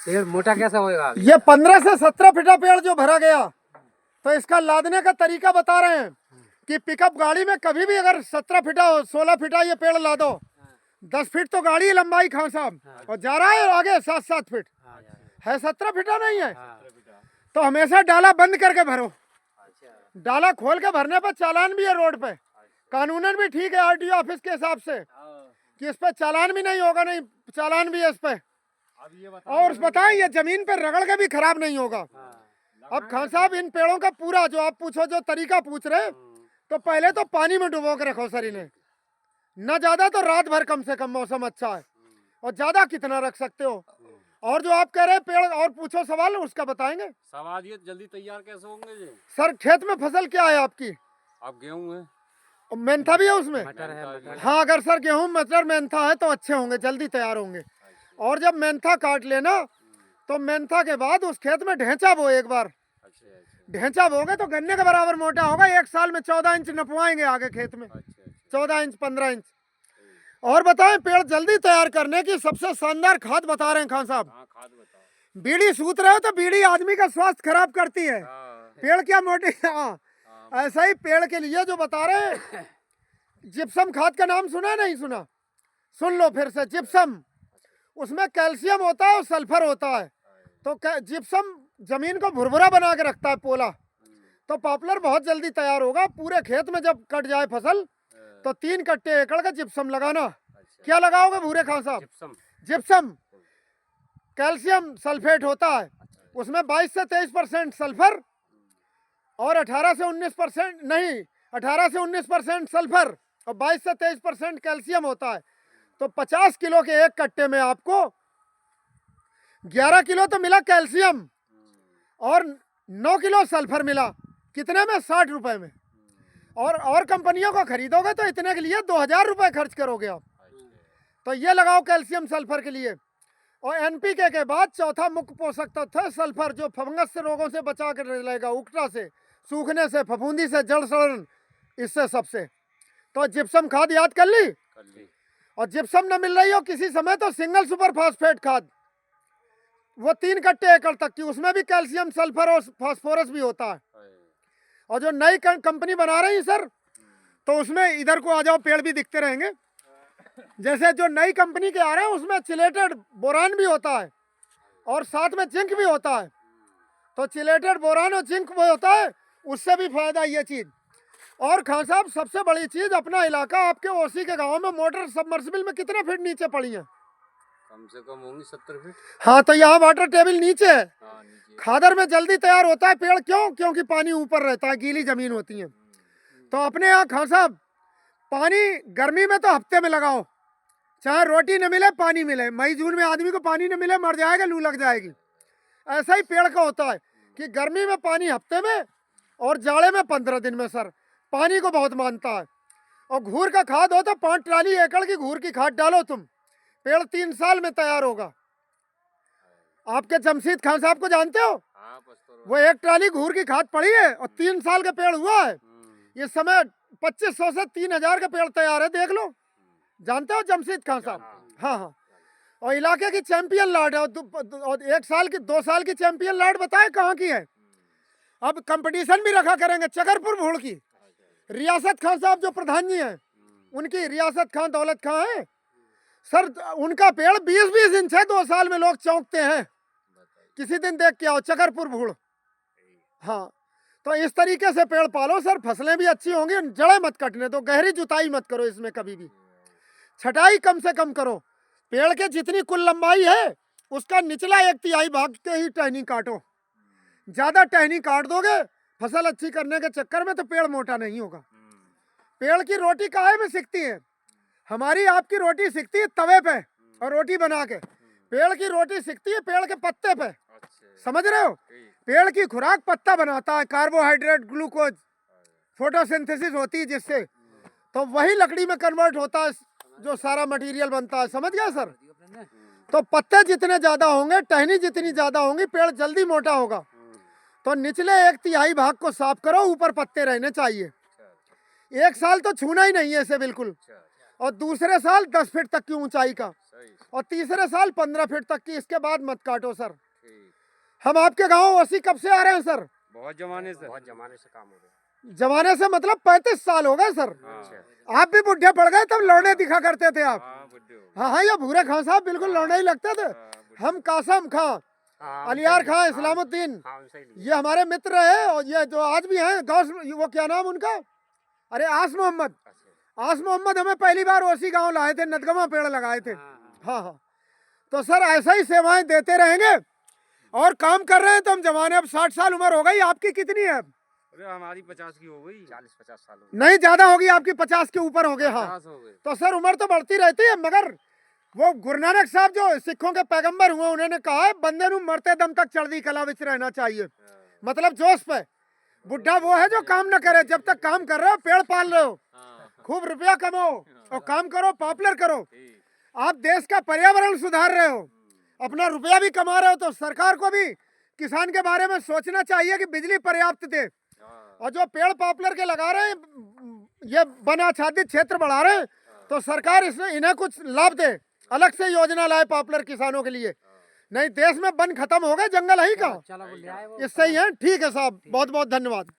पेड़ मोटा कैसा होएगा? ये 15 से 17 फीटा पेड़ जो भरा गया, तो इसका लादने का तरीका बता रहे हैं कि पिकअप गाड़ी में कभी भी अगर 17 फीटा 16 फीटा ये पेड़ ला दो, 10 फीट तो गाड़ी लंबाई खान साहब, और जा रहा है आगे 7-7 फीट है, 17 फीटा नहीं है। तो हमेशा डाला बंद करके भरो। डाला खोल के भरने पर चालान भी है रोड पे, कानूनन भी ठीक है आरटीओ ऑफिस के हिसाब से कि इस पे चालान भी नहीं होगा, नहीं चालान भी है इस पे। और बताएं ये जमीन पे रगड़ के भी खराब नहीं होगा। अब खान साहब इन पेड़ों का पूरा जो आप पूछो, जो तरीका पूछ रहे, तो पहले तो पानी में डुबो के रखो सर इन्हें, न ज्यादा तो रात भर कम से कम, मौसम अच्छा है, और ज्यादा कितना रख सकते हो। और जो आप कह रहे हैं पेड़, और पूछो सवाल उसका बताएंगे। सवाल ये जल्दी तैयार कैसे होंगे जी? सर खेत में फसल क्या है आपकी? अब गेहूं है, और मेंथा भी है उसमें? मटर है, मटर। हाँ, अगर सर गेहूं मटर मेंथा है तो अच्छे होंगे, जल्दी तैयार होंगे। और जब मेंथा काट लेना तो मेंथा के बाद उस खेत में ढेंचा बो एक बार। ढेंचा बोगे तो गन्ने के बराबर मोटा होगा, 1 साल में 14 इंच नपवाएंगे आगे खेत में, 14 इंच 15 इंच। और बताएं पेड़ जल्दी तैयार करने की सबसे शानदार खाद बता रहे हैं खान साहब। खाद बताओ। बीड़ी सूत रहे हो तो बीड़ी आदमी का स्वास्थ्य खराब करती है, पेड़ क्या मोटी। हाँ, ऐसा ही पेड़ के लिए जो बता रहे हैं, जिप्सम खाद का नाम सुना नहीं सुना? सुन लो फिर से। जिप्सम, उसमें कैल्शियम होता है और सल्फर होता है। तो जिप्सम जमीन को भुरभुरा बना के रखता है, पोला। तो पॉपुलर बहुत जल्दी तैयार होगा। पूरे खेत में जब कट जाए फसल तो 3 कट्टे एकड़ का जिप्सम लगाना। क्या लगाओगे भूरे खान साहब? जिप्सम कैल्शियम सल्फेट होता है, उसमें 22 से 23% सल्फर और 18 से 19% नहीं, 18 से 19% सल्फर और 22 से 23% कैल्शियम होता है। तो 50 किलो के एक कट्टे में आपको 11 किलो तो मिला कैल्शियम और 9 किलो सल्फर मिला। कितने में? 60 रुपए में। और कंपनियों को खरीदोगे तो इतने के लिए 2000 रुपए खर्च करोगे आप। तो ये लगाओ कैल्शियम सल्फर के लिए। और एनपीके के बाद चौथा मुख्य पोषक तत्व है सल्फर, जो फंगस से रोगों से बचा कर रहेगा, उकटा से, सूखने से, फफूंदी से, जड़ सड़न, इससे सबसे। तो जिप्सम खाद याद कर ली। और जिप्सम न मिल रही हो किसी समय तो सिंगल सुपर फास्फेट खाद, वो 3 कट्टे एकड़ तक की, उसमें भी कैल्शियम सल्फर और फास्फोरस भी होता है। और जो नई कंपनी बना रही है सर, तो उसमें इधर को आ जाओ, पेड़ भी दिखते रहेंगे। जैसे जो नई कंपनी के आ रहे हैं उसमें चिलेटेड बोरान भी होता है और साथ में जिंक भी होता है। तो चिलेटेड बोरान और जिंक भी होता है, उससे भी फायदा ये चीज। और खान साहब सबसे बड़ी चीज, अपना इलाका आपके ओसी के गांव में मोटर सबमर्सिबल में कितने फीट नीचे पड़ी है? कम से कम होंगी 70 फीट। हाँ, तो यहाँ वाटर टेबल नीचे है। नीचे। खादर में जल्दी तैयार होता है पेड़, क्यों? क्योंकि पानी ऊपर रहता है, गीली जमीन होती है। तो अपने यहाँ खान साहब पानी गर्मी में तो हफ्ते में लगाओ, चाहे रोटी न मिले पानी मिले। मई जून में आदमी को पानी न मिले मर जाएगा, लू लग जाएगी। ऐसा ही पेड़ का होता है कि गर्मी में पानी हफ्ते में और जाड़े में 15 दिन में। सर पानी को बहुत मानता है। और घूर का खाद हो तो 5 ट्राली एकड़ की घूर की खाद डालो तुम, पेड़ 3 साल में तैयार होगा। आपके जमशीद खान साहब को जानते हो? वो 1 ट्राली घूर की खाद पड़ी है और 3 साल का पेड़ हुआ है। इस समय 2500 से 3000 का पेड़ तैयार है, देख लो। जानते हो जमशीद खान साहब? हाँ हाँ। और इलाके की चैंपियन लाट है, और 1 साल की 2 साल की चैंपियन लाट बताए कहाँ की है? अब कंपटीशन भी रखा करेंगे चकरपुर भूड़ की। रियासत खान साहब जो प्रधान जी हैं, उनकी रियासत खान दौलत खां है सर, उनका पेड़ 20-20 इंच है, 2 साल में लोग चौंकते हैं। किसी दिन देख के आओ चकरपुर भूड़। हाँ, तो इस तरीके से पेड़ पालो सर, फसलें भी अच्छी होंगी। जड़ें मत कटने दो, गहरी जुताई मत करो इसमें कभी भी, छटाई कम से कम करो। पेड़ के जितनी कुल लंबाई है उसका निचला 1/3 भाग के ही टहनी काटो। ज्यादा टहनी काट दोगे फसल अच्छी करने के चक्कर में तो पेड़ मोटा नहीं होगा। पेड़ की रोटी काहे में सिकती है? हमारी आपकी रोटी सिकती है तवे पे और रोटी बना के, पेड़ की रोटी सिकती है पेड़ के पत्ते पे। समझ रहे हो? पेड़ की खुराक पत्ता बनाता है, कार्बोहाइड्रेट, ग्लूकोज, फोटोसिंथेसिस होती है जिससे, तो वही लकड़ी में कन्वर्ट होता है, जो सारा मटेरियल बनता है। समझ गया सर? तो पत्ते जितने ज्यादा होंगे, टहनी जितनी ज्यादा होंगी, पेड़ जल्दी मोटा होगा। तो निचले 1/3 भाग को साफ करो, ऊपर पत्ते रहने चाहिए। 1 साल तो छूना ही नहीं है इसे बिल्कुल, और दूसरे साल 10 फीट तक की ऊंचाई का। सही और तीसरे साल 15 फीट तक की, इसके बाद मत काटो सर। ठीक। हम आपके गाँव ओसी कब से आ रहे हैं सर? बहुत जमाने से। बहुत जमाने से काम हो रहा जमाने से मतलब 35 साल हो गए सर। हाँ। अच्छा। आप भी बुढ़े पड़ गए तब लौंडे दिखा करते थे आप। हाँ बुड्ढे हो गए। हाँ हाँ, ये भूरे खां साहब बिल्कुल लौंडे ही लगते थे। हाँ, बुड्ढे। हम कासम खां, हाँ, अलियार उनसे- खां, हाँ, इस्लामुद्दीन, हाँ उनसे ही लिए। ये हमारे मित्र है। और ये जो आज भी हैं गौस, वो क्या नाम उनका, अरे आस मोहम्मद। अच्छा। आस मोहम्मद हमें पहली बार ओसी गांव लाए थे, नदगमा पेड़ लगाए थे। हाँ, हाँ हाँ। तो सर ऐसा ही सेवाएं देते रहेंगे और काम कर रहे हैं। तो हम जवान, अब 60 साल उम्र हो गई। आपकी कितनी है? अरे हमारी 50 की हो गई। 40-50 साल हो गए। नहीं, ज्यादा होगी आपकी, 50 के ऊपर हो गए। हाँ, 50 हो गए। तो सर उम्र तो बढ़ती रहती है, मगर वो गुरु नानक साहब जो सिखों के पैगंबर हुए, उन्होंने कहा है बंदे नू मरते दम तक चढ़दी कला विच रहना चाहिए। हाँ, मतलब जोश पे। बुढ़ा वो है जो काम न करे। जब तक काम कर रहे हो, पेड़ पाल रहे हो, हाँ, खूब रुपया कमाओ और काम करो, पॉपुलर करो। ठीक। आप देश का पर्यावरण सुधार रहे हो, अपना रुपया भी कमा रहे हो। तो सरकार को भी किसान के बारे में सोचना चाहिए कि बिजली पर्याप्त दे। हाँ, और जो पेड़ पॉपुलर के लगा रहे हैं, ये वन आच्छादित क्षेत्र बढ़ा रहे हैं, तो सरकार इसमें इन्हें कुछ लाभ दे, अलग से योजना लाए पॉपुलर किसानों के लिए। नहीं, देश में वन खत्म हो गए, जंगल है ही कहाँ। चलो वो ले आए वो। इससे ही है। ठीक है साहब, बहुत बहुत धन्यवाद।